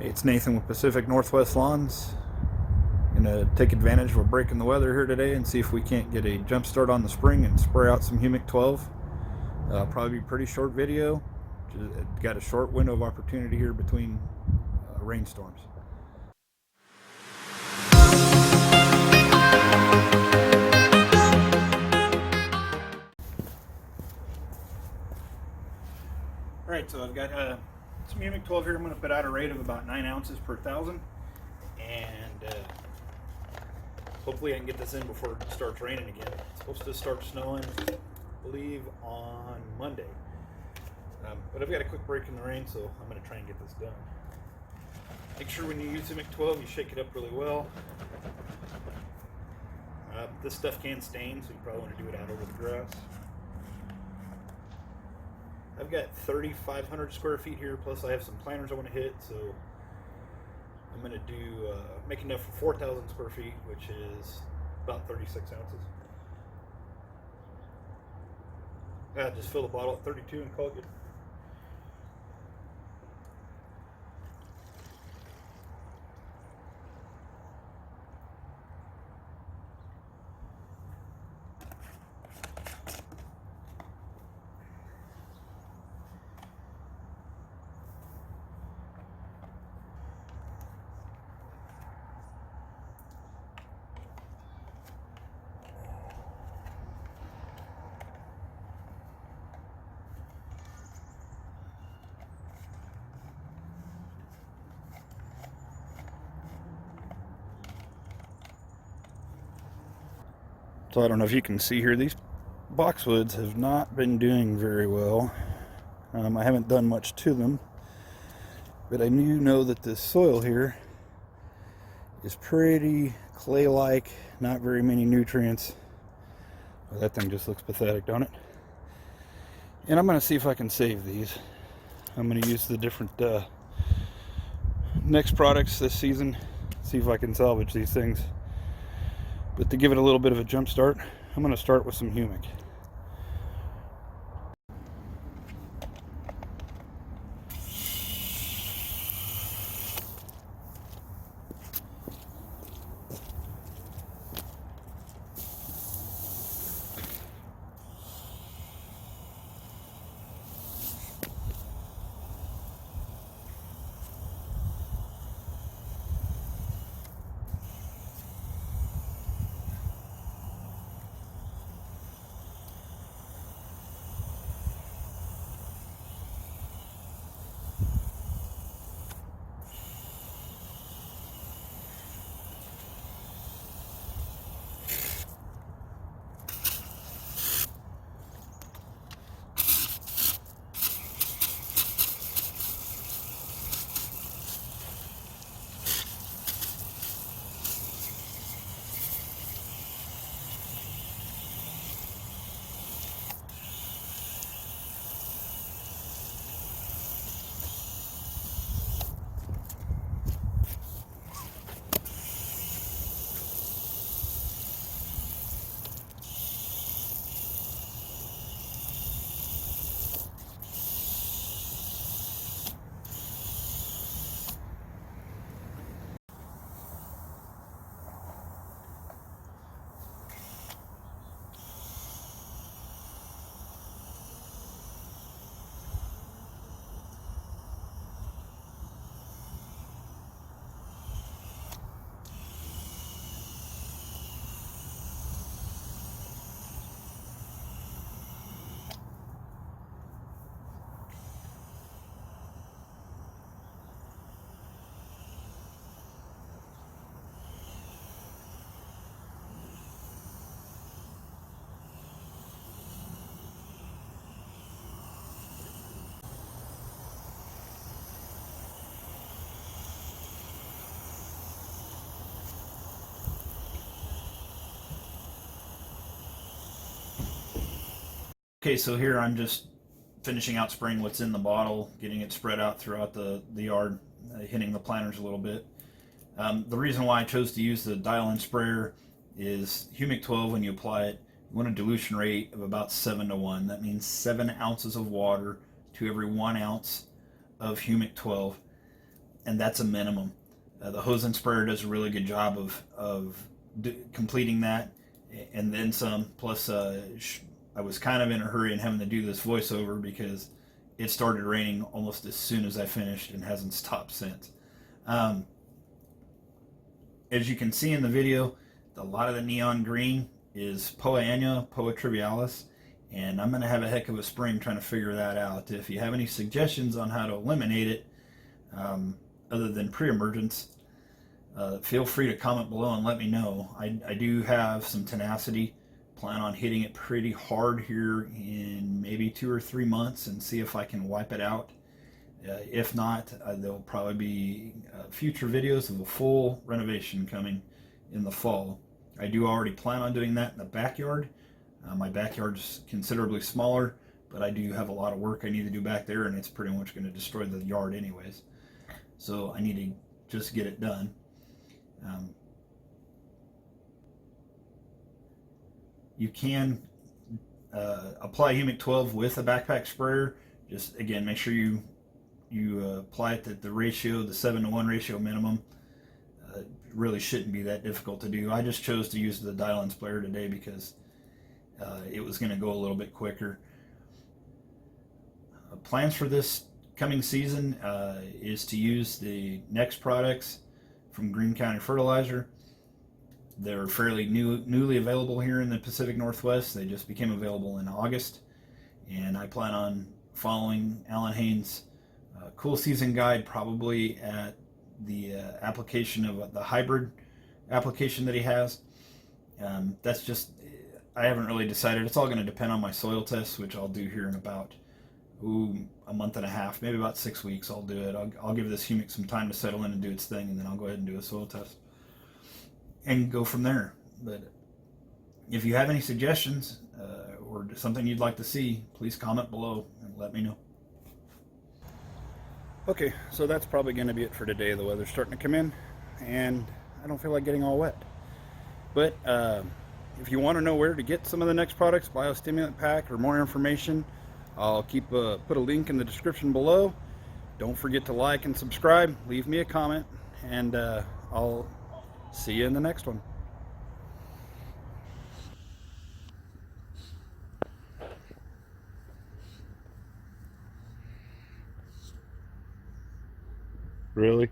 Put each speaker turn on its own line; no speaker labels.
Hey, it's Nathan with Pacific Northwest Lawns. Gonna take advantage of a break in the weather here today and see if we can't get a jump start on the spring and spray out some Humic 12. Probably be a pretty short video. Just got a short window of opportunity here between rainstorms. Alright, so I've got some Humic 12 here. I'm going to put out a rate of about 9 ounces per thousand, and hopefully I can get this in before it starts raining again. It's supposed to start snowing, I believe, on Monday. But I've got a quick break in the rain, so I'm going to try and get this done. Make sure when you use Humic 12, you shake it up really well. This stuff can stain, so you probably want to do it out over the grass. I've got 3,500 square feet here, plus I have some planters I want to hit, so I'm going to do make enough for 4,000 square feet, which is about 36 ounces. Just fill the bottle at 32 and call it good. So I don't know if you can see here, these boxwoods have not been doing very well. I haven't done much to them, but I do know that this soil here is pretty clay-like, not very many nutrients. Well, that thing just looks pathetic, don't it? And I'm going to see if I can save these. I'm going to use the different N-Ext products this season, see if I can salvage these things. But to give it a little bit of a jump start, I'm going to start with some Humic. Okay, so here I'm just finishing out spraying what's in the bottle, getting it spread out throughout the yard, hitting the planters a little bit. The reason why I chose to use the dial-in sprayer is Humic 12, when you apply it, you want a dilution rate of about 7:1. That means 7 ounces of water to every 1 ounce of Humic 12. and that's a minimum. The hose and sprayer does a really good job of completing that, and then some. Plus, I was kind of in a hurry and having to do this voiceover because it started raining almost as soon as I finished and hasn't stopped since. As you can see in the video, a lot of the neon green is Poa annua, Poa trivialis, and I'm going to have a heck of a spring trying to figure that out. If you have any suggestions on how to eliminate it, other than pre-emergence, feel free to comment below and let me know. I do have some tenacity. Plan on hitting it pretty hard here in maybe 2 or 3 months and see if I can wipe it out. If not, there'll probably be future videos of a full renovation coming in the fall. I do already plan on doing that in the backyard. My backyard's considerably smaller, but I do have a lot of work I need to do back there, and it's pretty much going to destroy the yard anyways. So I need to just get it done. You can apply Humic12 with a backpack sprayer. Just again, make sure you apply it at the ratio, the 7-to-1 ratio minimum. Really shouldn't be that difficult to do. I just chose to use the dial-in sprayer today because it was going to go a little bit quicker. Plans for this coming season is to use the N-Ext products from Green County Fertilizer. They're fairly newly available here in the Pacific Northwest. They just became available in August, and I plan on following Alan Haynes' cool season guide, probably at the application of the hybrid application that he has. That's just, I haven't really decided. It's all going to depend on my soil tests, which I'll do here in about a month and a half, maybe about 6 weeks. I'll do it. I'll give this humic some time to settle in and do its thing, and then I'll go ahead and do a soil test and go from there. But if you have any suggestions or something you'd like to see, please comment below and let me know. Okay, so that's probably going to be it for today. The weather's starting to come in, and I don't feel like getting all wet. But if you want to know where to get some of the N-Ext products, biostimulant pack, or more information, I'll put a link in the description below. Don't forget to like and subscribe. Leave me a comment, and I'll see you in the next one. Really?